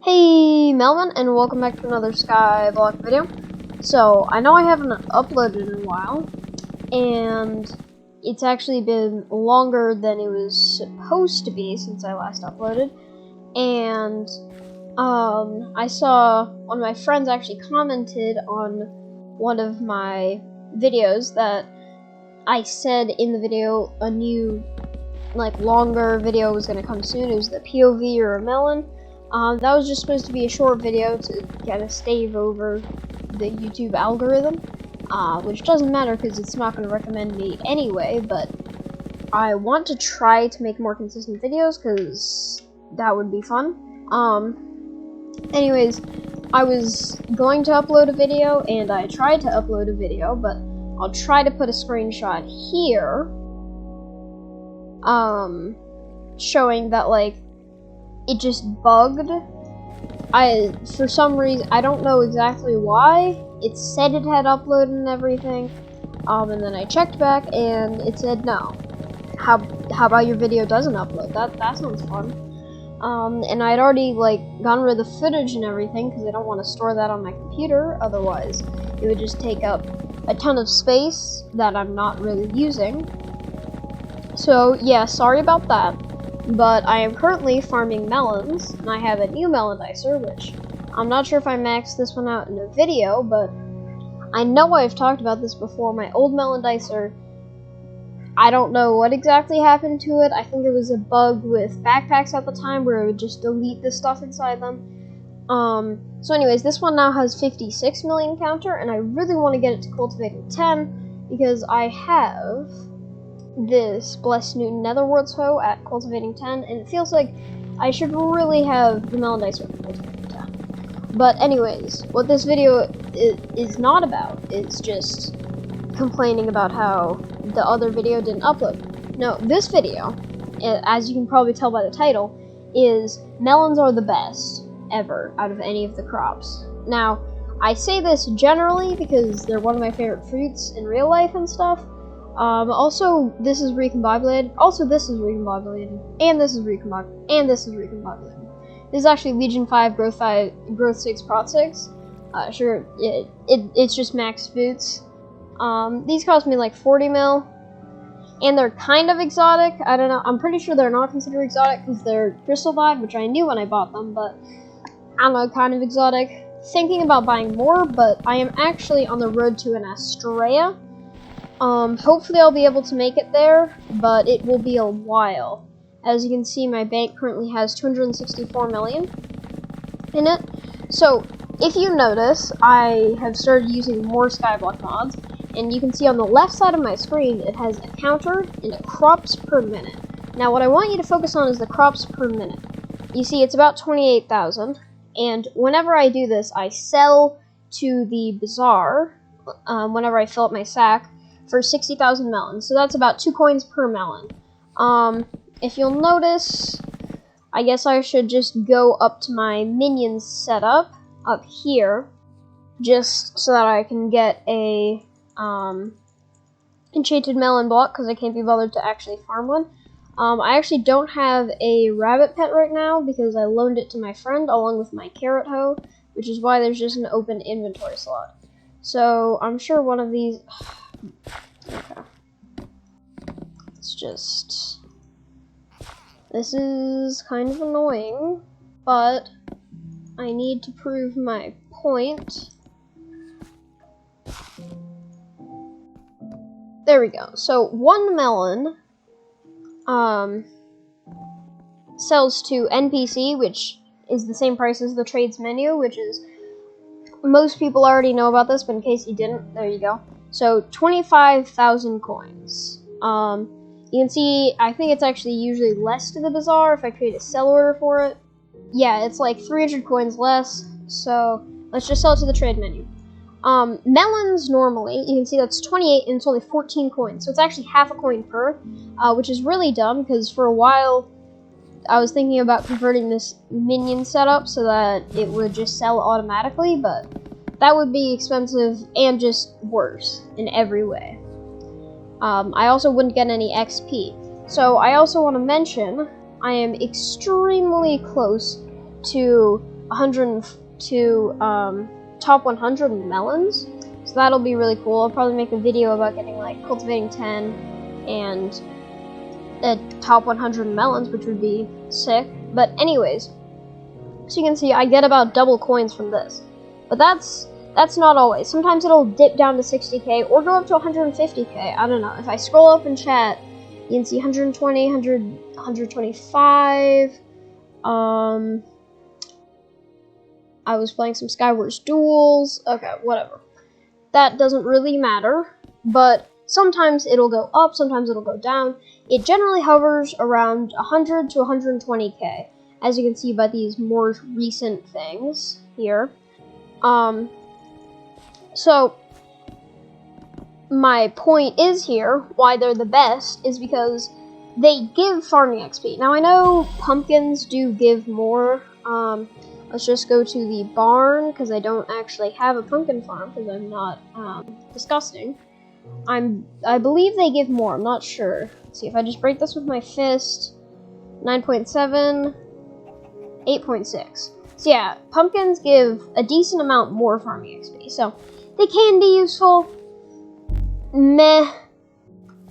Hey Melvin, and welcome back to another skyblock video. So, I know I haven't uploaded in a while, and it's actually been longer than it was supposed to be since I last uploaded. And I saw one of my friends actually commented on one of my videos that I said in the video a new, longer video was going to come soon. It was the POV or a melon. That was just supposed to be a short video to kind of stave over the YouTube algorithm, which doesn't matter because it's not going to recommend me anyway, but I want to try to make more consistent videos because that would be fun. Anyways, I was going to upload a video, and I tried to upload a video, but I'll try to put a screenshot here, showing that, it just bugged. For some reason, I don't know exactly why. It said it had uploaded and everything, and then I checked back and it said no. How about your video doesn't upload? That sounds fun. And I'd already gotten rid of the footage and everything because I don't want to store that on my computer. Otherwise, it would just take up a ton of space that I'm not really using. So yeah, sorry about that. But I am currently farming melons, and I have a new melon dicer, which I'm not sure if I maxed this one out in a video, but I know I've talked about this before. My old melon dicer, I don't know what exactly happened to it. I think it was a bug with backpacks at the time where it would just delete the stuff inside them. So anyways, this one now has 56 million counter, and I really want to get it to cultivating 10 because I have this blessed new netherwart hoe at cultivating 10, and it feels like I should really have the melon dicer at cultivating 10. But anyways, what this video is not about is just complaining about how the other video didn't upload. No, this video, as you can probably tell by the title, is melons are the best ever out of any of the crops. Now, I say this generally because they're one of my favorite fruits in real life and stuff. Also, this is recombobulated. Also, this is recombobulated. And this is recombobulated. And this is recombobulated. This is actually Legion 5, Growth 5, Growth 6, Prot 6. Sure, it's just max boots. These cost me like 40 mil. And they're kind of exotic. I don't know. I'm pretty sure they're not considered exotic because they're crystal dyed, which I knew when I bought them, but I don't know, kind of exotic. Thinking about buying more, but I am actually on the road to an Astrea. Hopefully I'll be able to make it there, but it will be a while. As you can see, my bank currently has 264 million in it. So, if you notice, I have started using more skyblock mods, and you can see on the left side of my screen, it has a counter and a crops per minute. Now, what I want you to focus on is the crops per minute. You see, it's about 28,000, and whenever I do this, I sell to the bazaar, whenever I fill up my sack, for 60,000 melons, so that's about 2 coins per melon. If you'll notice, I guess I should just go up to my minions setup up here, just so that I can get a enchanted melon block, because I can't be bothered to actually farm one. I actually don't have a rabbit pet right now, because I loaned it to my friend along with my carrot hoe, which is why there's just an open inventory slot. So, I'm sure one of these... Okay. This is kind of annoying, but I need to prove my point. There we go. So, one melon, sells to NPC, which is the same price as the trades menu, which is, most people already know about this, but in case you didn't, there you go. So, 25,000 coins. You can see, I think it's actually usually less to the bazaar if I create a sell order for it. Yeah, it's like 300 coins less, so let's just sell it to the trade menu. Melons, normally, you can see that's 28 and it's only 14 coins, so it's actually half a coin per, which is really dumb, because for a while, I was thinking about converting this minion setup so that it would just sell automatically, but that would be expensive and just worse in every way. I also wouldn't get any XP. So I also want to mention I am extremely close to 100 to top 100 melons. So that'll be really cool. I'll probably make a video about getting like cultivating 10 and top 100 melons, which would be sick. But anyways, so you can see I get about double coins from this. But that's not always. Sometimes it'll dip down to 60k or go up to 150k. I don't know. If I scroll up in chat, you can see 120, 100, 125. I was playing some Skywars duels. Okay, whatever. That doesn't really matter, but sometimes it'll go up, sometimes it'll go down. It generally hovers around 100 to 120k, as you can see by these more recent things here. So my point is here, why they're the best, is because they give farming XP. Now I know pumpkins do give more. Let's just go to the barn, because I don't actually have a pumpkin farm, because I'm not disgusting. I believe they give more, I'm not sure. Let's see, if I just break this with my fist, 9.7, 8.6. So yeah, pumpkins give a decent amount more farming XP, so they can be useful. Meh.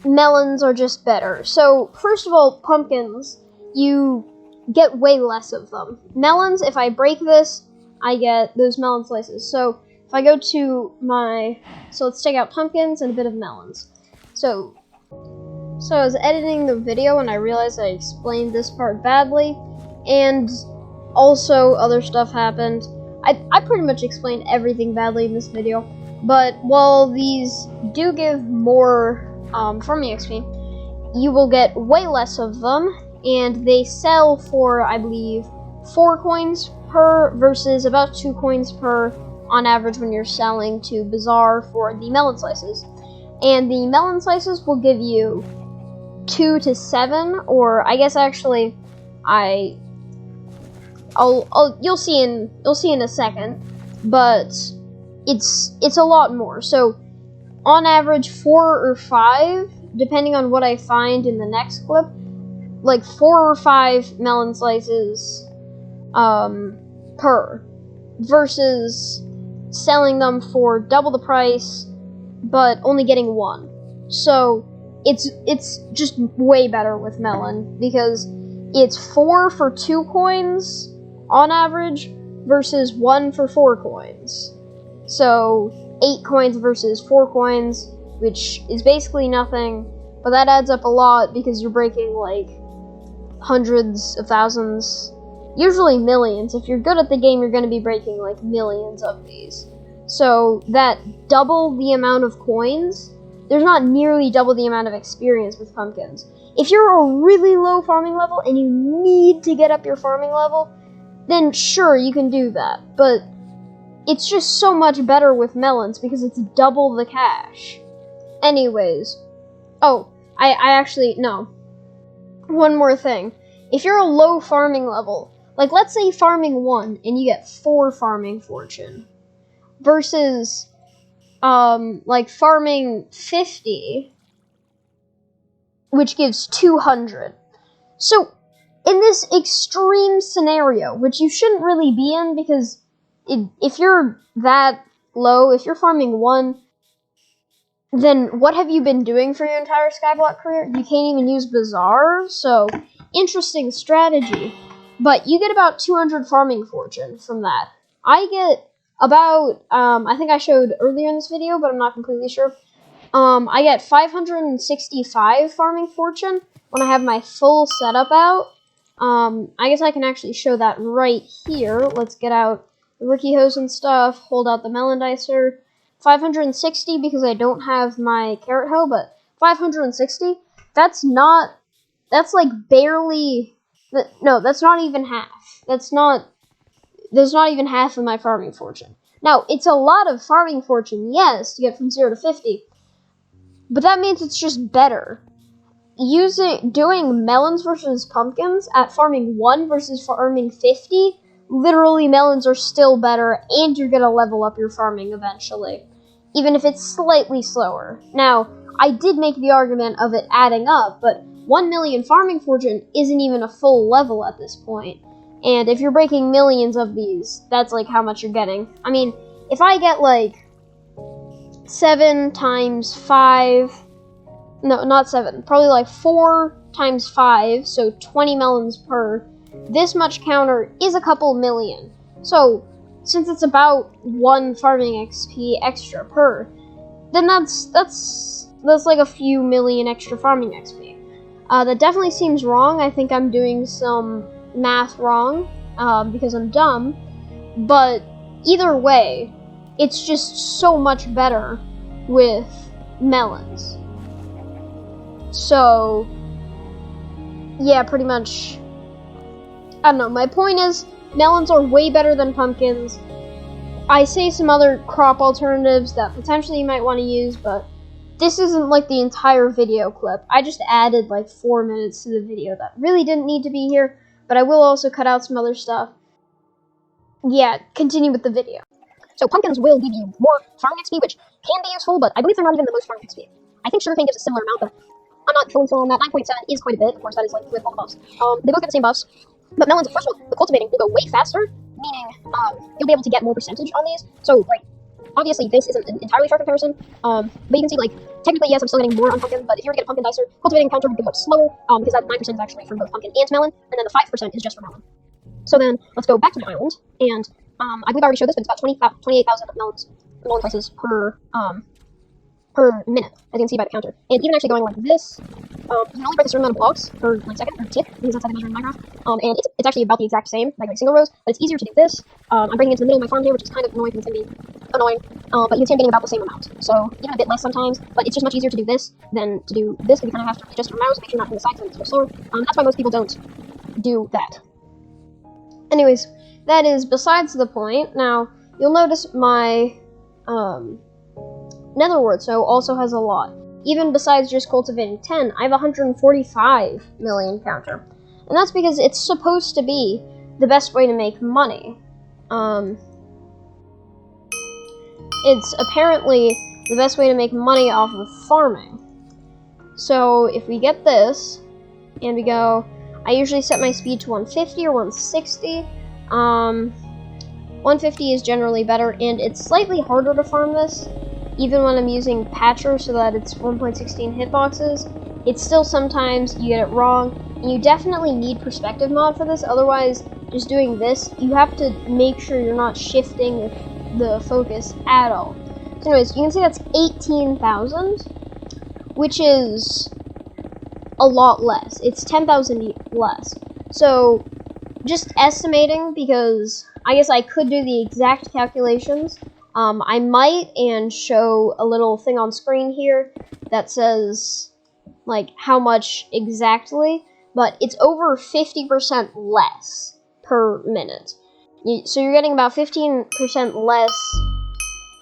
Melons are just better. So, first of all, pumpkins, you get way less of them. Melons, if I break this, I get those melon slices. So, if I go to so let's take out pumpkins and a bit of melons. So I was editing the video and I realized I explained this part badly, and also other stuff happened. I pretty much explained everything badly in this video, but while these do give more farming XP, you will get way less of them, and they sell for, I believe, 4 coins per versus about 2 coins per on average when you're selling to Bazaar for the melon slices. And the melon slices will give you 2 to 7, or I guess actually you'll see in a second, but it's a lot more. So on average 4 or 5, depending on what I find in the next clip, like 4 or 5 melon slices per, versus selling them for double the price but only getting 1. So it's just way better with melon, because it's 4 for 2 coins on average versus 1 for 4 coins. So 8 coins versus 4 coins, which is basically nothing, but that adds up a lot because you're breaking like hundreds of thousands, usually millions. If you're good at the game, you're going to be breaking like millions of these. So that double the amount of coins, there's not nearly double the amount of experience with pumpkins. If you're a really low farming level and you need to get up your farming level, then sure, you can do that. But it's just so much better with melons because it's double the cash. Anyways. Oh, I actually, no. One more thing. If you're a low farming level, like let's say farming 1 and you get 4 farming fortune, versus like farming 50, which gives 200. So in this extreme scenario, which you shouldn't really be in, because if you're that low, if you're farming 1, then what have you been doing for your entire skyblock career? You can't even use Bazaar, so interesting strategy. But you get about 200 farming fortune from that. I get about, I think I showed earlier in this video, but I'm not completely sure. I get 565 farming fortune when I have my full setup out. I guess I can actually show that right here. Let's get out the rookie hose and stuff, hold out the melon dicer. 560 because I don't have my carrot hoe, but 560, that's like barely, no, that's not even half. There's not even half of my farming fortune. Now, it's a lot of farming fortune, yes, to get from 0 to 50, but that means it's just better. Doing melons versus pumpkins at farming 1 versus farming 50, literally melons are still better, and you're gonna level up your farming eventually, even if it's slightly slower. Now, I did make the argument of it adding up, but 1 million farming fortune isn't even a full level at this point. And if you're breaking millions of these, that's like how much you're getting. I mean, if I get like 7 times 5, no, not 7, probably like 4 times 5, so 20 melons per, this much counter is a couple million. So, since it's about 1 farming XP extra per, then that's like a few million extra farming XP. That definitely seems wrong. I think I'm doing some math wrong, because I'm dumb, but either way, it's just so much better with melons. So, yeah, pretty much, I don't know, my point is, melons are way better than pumpkins. I say some other crop alternatives that potentially you might want to use, but this isn't like the entire video clip. I just added like 4 minutes to the video that really didn't need to be here, but I will also cut out some other stuff. Yeah, continue with the video. So pumpkins will give you more farming XP, which can be useful, but I believe they're not even the most farming XP. I think sugarcane gives a similar amount, but I'm not totally sure on that. 9.7 is quite a bit. Of course, that is like with all the buffs. They both get the same buffs. But melons, first of all, the cultivating will go way faster, meaning you'll be able to get more percentage on these. So, like, obviously this isn't an entirely fair comparison, but you can see, like, technically, yes, I'm still getting more on pumpkin, but if you were to get a pumpkin dicer, cultivating counter would go up slower, because that 9% is actually from both pumpkin and melon, and then the 5% is just for melon. So then, let's go back to the island, and I believe I already showed this, but it's about 28,000 melon prices per minute, as you can see by the counter. And even actually going like this, you can only break a certain amount of blocks per like second, or tick, because that's how they measure in Minecraft. And it's actually about the exact same, like single rows, but it's easier to do this. I'm breaking into the middle of my farm here, which is kind of annoying, because it's going to be annoying, but you can see I'm getting about the same amount. So, even a bit less sometimes, but it's just much easier to do this than to do this, because you kind of have to adjust your mouse, make sure you're not hitting the sides, and it's go slower. That's why most people don't do that. Anyways, that is besides the point. Now, you'll notice my, netherwart, so also has a lot. Even besides just cultivating 10, I have 145 million counter. And that's because it's supposed to be the best way to make money. It's apparently the best way to make money off of farming. So if we get this, and we go, I usually set my speed to 150 or 160. 150 is generally better, and it's slightly harder to farm this. Even when I'm using Patcher so that it's 1.16 hitboxes, it's still sometimes you get it wrong, and you definitely need perspective mod for this. Otherwise, just doing this, you have to make sure you're not shifting the focus at all. So anyways, you can see that's 18,000, which is a lot less. It's 10,000 less. So just estimating, because I guess I could do the exact calculations. I might and show a little thing on screen here that says, like, how much exactly, but it's over 50% less per minute. So you're getting about 15% less,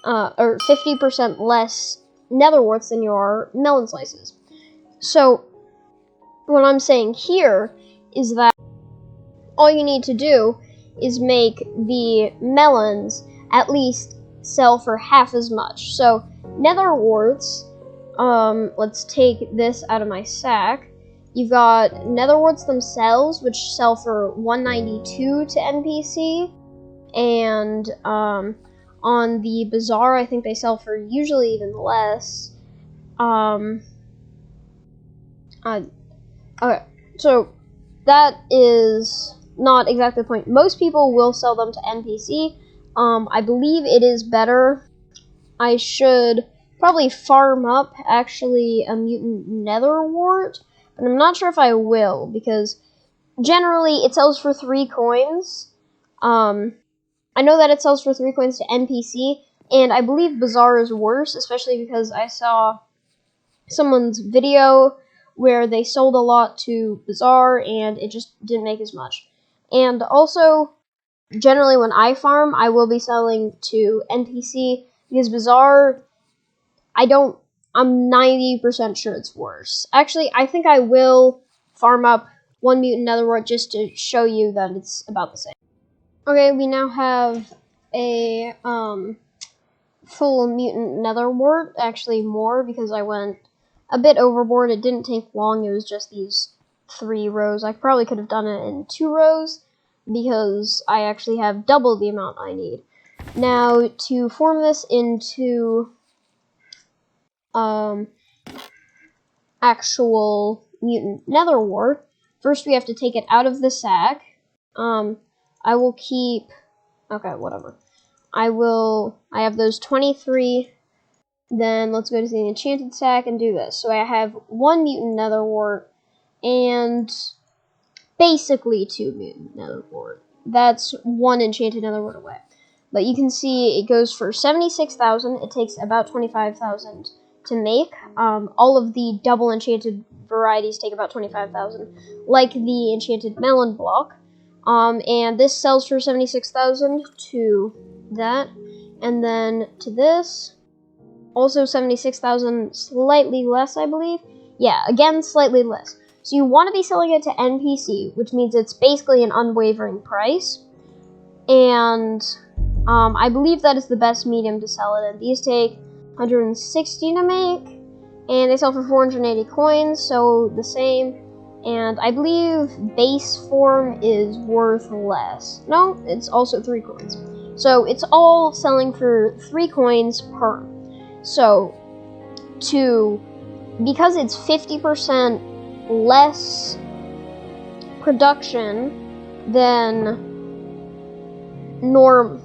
or 50% less netherwarts than your melon slices. So what I'm saying here is that all you need to do is make the melons at least sell for half as much. So netherwarts, let's take this out of my sack. You've got netherwarts themselves, which sell for 192 to NPC, and on the bazaar, I think they sell for usually even less. Okay, so that is not exactly the point. Most people will sell them to NPC. I believe it is better. I should probably farm up, actually, a mutant netherwart, but I'm not sure if I will, because generally it sells for 3 coins. I know that it sells for 3 coins to NPC, and I believe Bazaar is worse, especially because I saw someone's video where they sold a lot to Bazaar, and it just didn't make as much. And also, generally when I farm, I will be selling to NPC, because Bazaar, I'm 90% sure it's worse. Actually, I think I will farm up 1 mutant netherwart just to show you that it's about the same. Okay, we now have a full mutant netherwart, actually more, because I went a bit overboard. It didn't take long, it was just these 3 rows. I probably could have done it in 2 rows, because I actually have double the amount I need. Now, to form this into actual mutant netherwart, first we have to take it out of the sack. I will keep... Okay, whatever. I have those 23. Then let's go to the enchanted sack and do this. So I have 1 mutant netherwart and basically 2 mutant netherwart. That's 1 enchanted netherwart away. But you can see it goes for 76,000. It takes about 25,000 to make. All of the double enchanted varieties take about 25,000, like the enchanted melon block. And this sells for 76,000 to that, and then to this, also 76,000, slightly less, I believe. Yeah, again, slightly less. So you want to be selling it to NPC, which means it's basically an unwavering price. And I believe that is the best medium to sell it in. These take 160 to make, and they sell for 480 coins, so the same. And I believe base form is worth less. No, it's also 3 coins. So it's all selling for 3 coins per. So, because it's 50% less production than melons,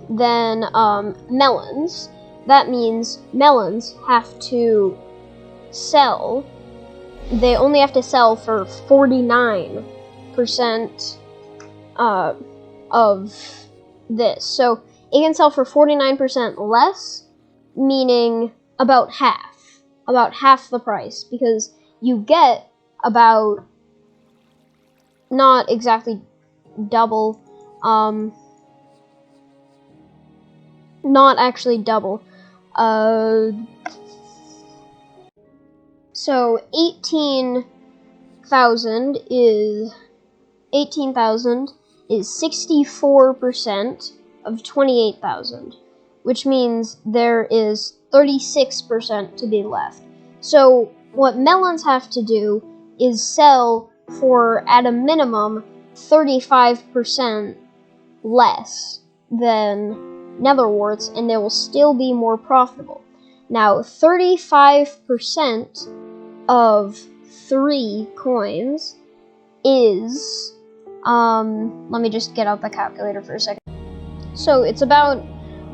that means melons have to sell. They only have to sell for 49% of this. So it can sell for 49% less, meaning about half the price, because you get about, not exactly double, not actually double, so 18,000 is 64% of 28,000, which means there is 36% to be left. So what melons have to do is sell for, at a minimum, 35% less than netherwarts, and they will still be more profitable. Now, 35% of 3 coins is, let me just get out the calculator for a second. So it's about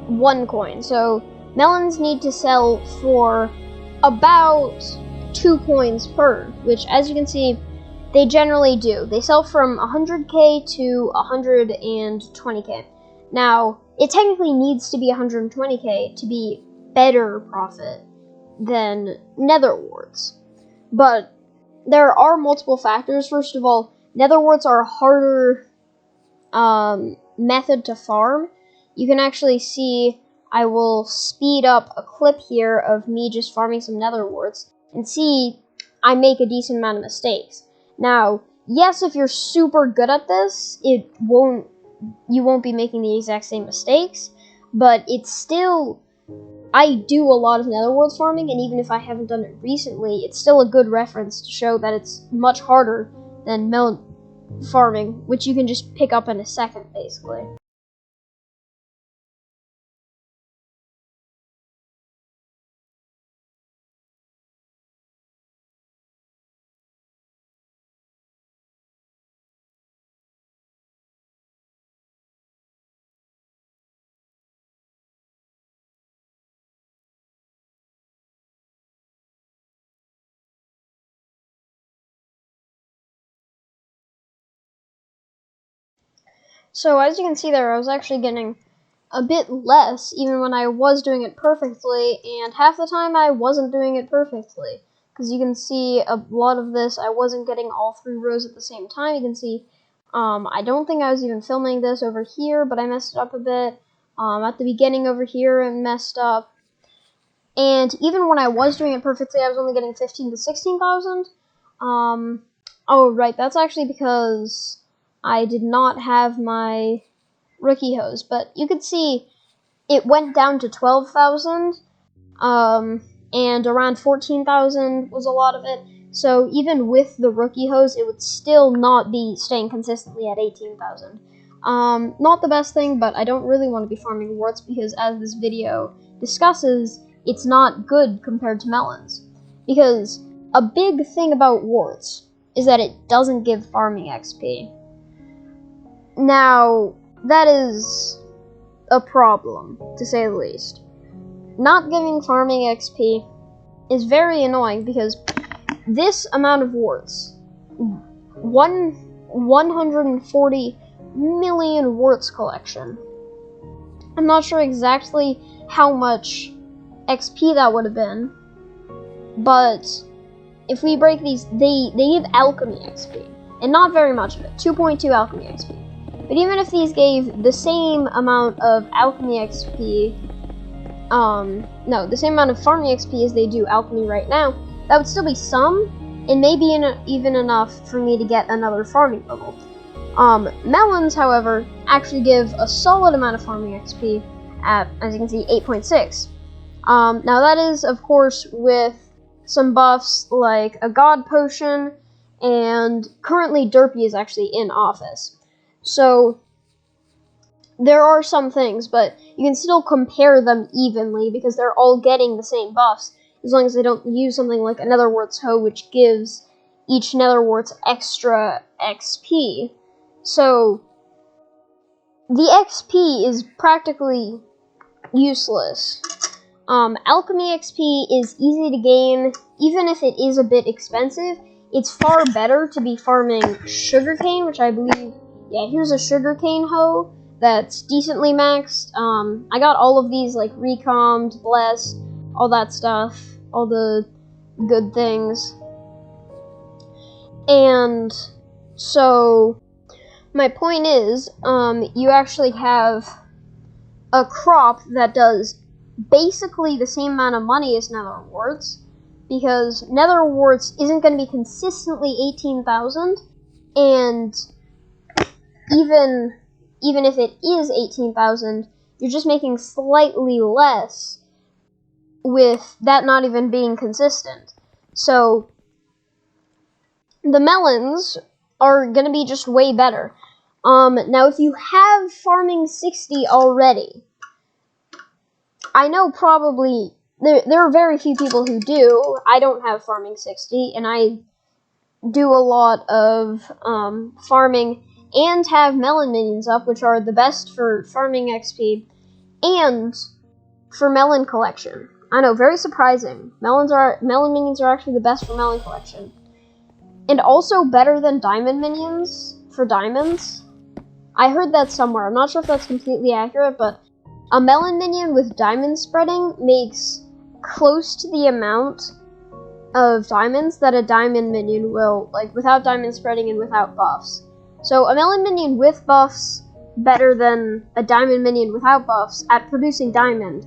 1 coin. So melons need to sell for about 2 coins per, which, as you can see, they generally do. They sell from 100k to 120k. Now, it technically needs to be 120k to be better profit than netherwarts. But there are multiple factors. First of all, netherwarts are a harder method to farm. You can actually see, I will speed up a clip here of me just farming some netherwarts, and see I make a decent amount of mistakes. Now, yes, if you're super good at this, you won't be making the exact same mistakes, but it's still, I do a lot of netherworld farming, and even if I haven't done it recently, it's still a good reference to show that it's much harder than melon farming, which you can just pick up in a second, basically. So as you can see there, I was actually getting a bit less even when I was doing it perfectly, and half the time I wasn't doing it perfectly. Because you can see a lot of this, I wasn't getting all 3 rows at the same time. You can see, I don't think I was even filming this over here, but I messed it up a bit. At the beginning over here, I messed up. And even when I was doing it perfectly, I was only getting 15 to 16,000. Oh, right, that's actually because I did not have my rookie hose, but you could see it went down to 12,000, and around 14,000 was a lot of it. So even with the rookie hose, it would still not be staying consistently at 18,000. Not the best thing, but I don't really want to be farming warts because, as this video discusses, it's not good compared to melons. Because a big thing about warts is that it doesn't give farming XP. Now, that is a problem, to say the least. Not giving farming XP is very annoying because this amount of warts, 140 million warts collection. I'm not sure exactly how much XP that would have been, but if we break these, they give alchemy XP, and not very much of it, 2.2 alchemy XP. But even if these gave the same amount of alchemy XP, the same amount of farming XP as they do alchemy right now, that would still be some, and maybe even enough for me to get another farming level. Melons, however, actually give a solid amount of farming XP at, as you can see, 8.6. Now that is, of course, with some buffs like a god potion, and currently Derpy is actually in office. So there are some things, but you can still compare them evenly because they're all getting the same buffs, as long as they don't use something like a netherwart's hoe, which gives each netherwart's extra XP. So the XP is practically useless. Alchemy XP is easy to gain, even if it is a bit expensive. It's far better to be farming sugarcane, which I believe, yeah, here's a sugarcane hoe that's decently maxed. I got all of these, like, recommed, blessed, all that stuff, all the good things. And so my point is, you actually have a crop that does basically the same amount of money as netherwarts, because netherwarts isn't going to be consistently 18,000, and even if it is 18,000, you're just making slightly less with that not even being consistent. So the melons are going to be just way better. Now if you have farming 60 already, I know probably there are very few people who do. I don't have farming 60, and I do a lot of farming and have melon minions up, which are the best for farming XP and for melon collection. I know, very surprising. Melon minions are actually the best for melon collection. And also better than diamond minions for diamonds. I heard that somewhere. I'm not sure if that's completely accurate, but a melon minion with diamond spreading makes close to the amount of diamonds that a diamond minion will, like, without diamond spreading and without buffs. So a melon minion with buffs better than a diamond minion without buffs at producing diamond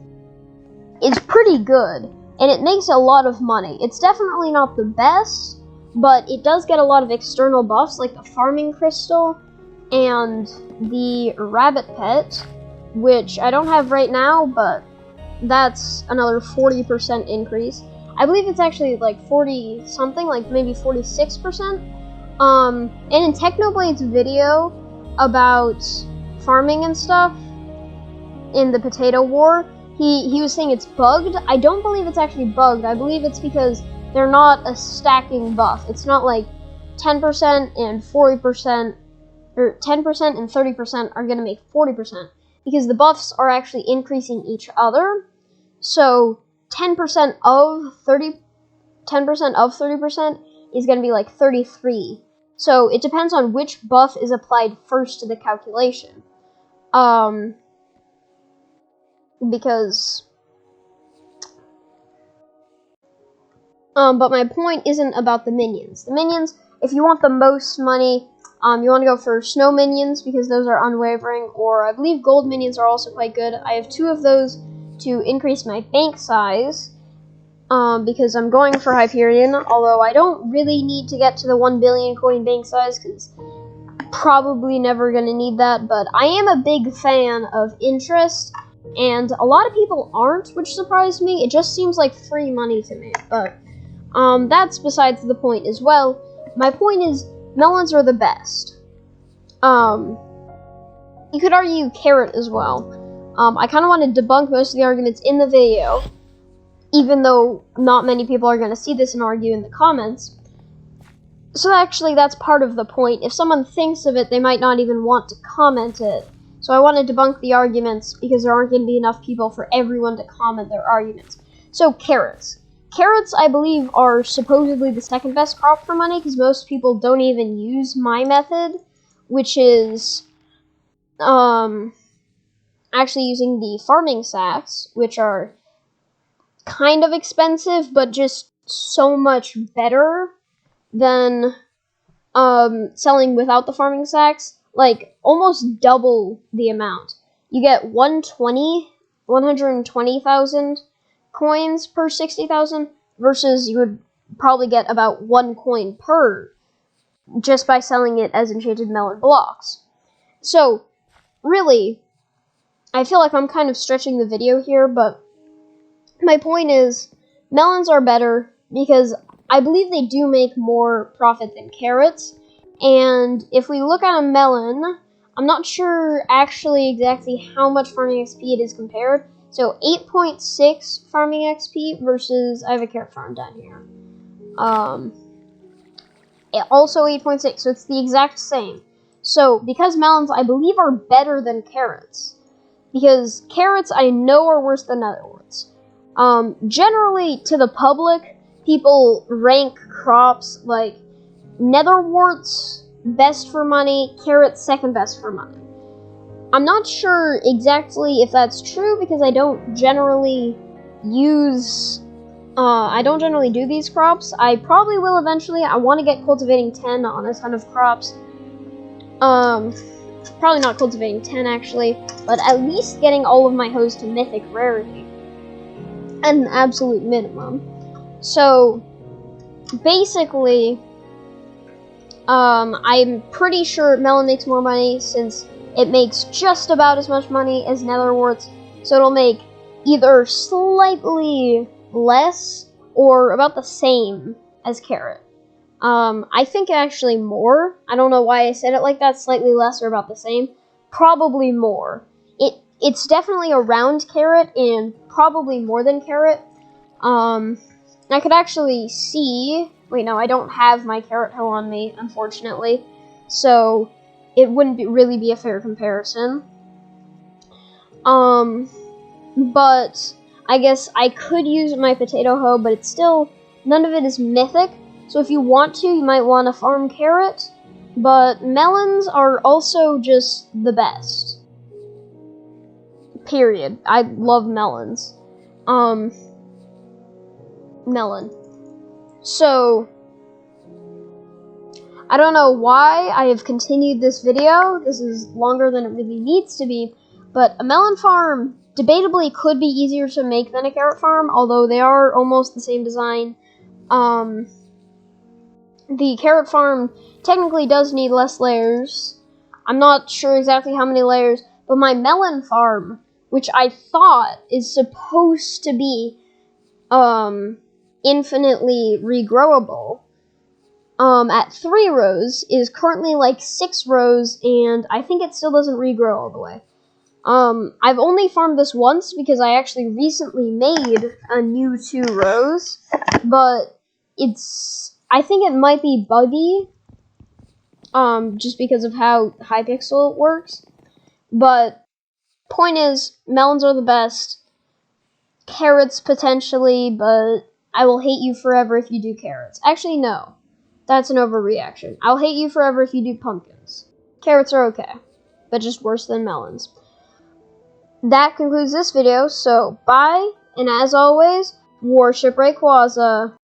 is pretty good, and it makes a lot of money. It's definitely not the best, but it does get a lot of external buffs, like the farming crystal and the rabbit pet, which I don't have right now, but that's another 40% increase. I believe it's actually like 40 something, like maybe 46%. And in Technoblade's video about farming and stuff in the potato war, he was saying it's bugged. I don't believe it's actually bugged. I believe it's because they're not a stacking buff. It's not like 10% and 40%, or 10% and 30% are going to make 40%. Because the buffs are actually increasing each other. So 10% of 30% is going to be like 33. So it depends on which buff is applied first to the calculation. But my point isn't about the minions. The minions, if you want the most money, you want to go for snow minions because those are unwavering, or I believe gold minions are also quite good. I have 2 of those to increase my bank size, because I'm going for Hyperion, although I don't really need to get to the 1 billion coin bank size, because probably never going to need that, but I am a big fan of interest, and a lot of people aren't, which surprised me. It just seems like free money to me, but that's besides the point as well. My point is, melons are the best. you could argue carrot as well. I kind of want to debunk most of the arguments in the video, even though not many people are going to see this and argue in the comments. So actually, that's part of the point. If someone thinks of it, they might not even want to comment it. So I want to debunk the arguments because there aren't going to be enough people for everyone to comment their arguments. So carrots. Carrots, I believe, are supposedly the second best crop for money because most people don't even use my method, which is actually using the farming sacks, which are kind of expensive, but just so much better than selling without the farming sacks, like almost double the amount. You get 120,000 coins per 60,000 versus you would probably get about 1 coin per just by selling it as enchanted melon blocks. So, really, I feel like I'm kind of stretching the video here, but my point is, melons are better because I believe they do make more profit than carrots, and if we look at a melon, I'm not sure actually exactly how much farming XP it is compared, so 8.6 farming XP versus, I have a carrot farm down here, also 8.6, so it's the exact same. So, because melons, I believe, are better than carrots, because carrots, I know, are worse than netherwarts. Generally, to the public, people rank crops like netherwarts best for money, carrots second best for money. I'm not sure exactly if that's true because I don't generally do these crops. I probably will eventually. I want to get cultivating 10 on a ton of crops. Probably not cultivating 10 actually, but at least getting all of my hoes to mythic rarity. At an absolute minimum. So, basically, I'm pretty sure melon makes more money since it makes just about as much money as netherwarts, so it'll make either slightly less or about the same as carrot. I think actually more. I don't know why I said it like that, slightly less or about the same. Probably more. It's definitely around carrot and probably more than carrot. I could actually see... Wait, no, I don't have my carrot hoe on me, unfortunately. So, it wouldn't really be a fair comparison. But I guess I could use my potato hoe, but it's still... None of it is mythic. So if you want to, you might want to farm carrot. But melons are also just the best. Period. I love melons. Melon. So, I don't know why I have continued this video. This is longer than it really needs to be. But a melon farm debatably could be easier to make than a carrot farm, although they are almost the same design. The carrot farm technically does need less layers. I'm not sure exactly how many layers, but my melon farm, which I thought is supposed to be infinitely regrowable, at 3 rows, is currently like 6 rows, and I think it still doesn't regrow all the way. I've only farmed this once because I actually recently made a new 2 rows, but I think it might be buggy, just because of how Hypixel works, but point is, melons are the best, carrots potentially, but I will hate you forever if you do carrots. Actually, no. That's an overreaction. I'll hate you forever if you do pumpkins. Carrots are okay, but just worse than melons. That concludes this video, so bye, and as always, worship Rayquaza.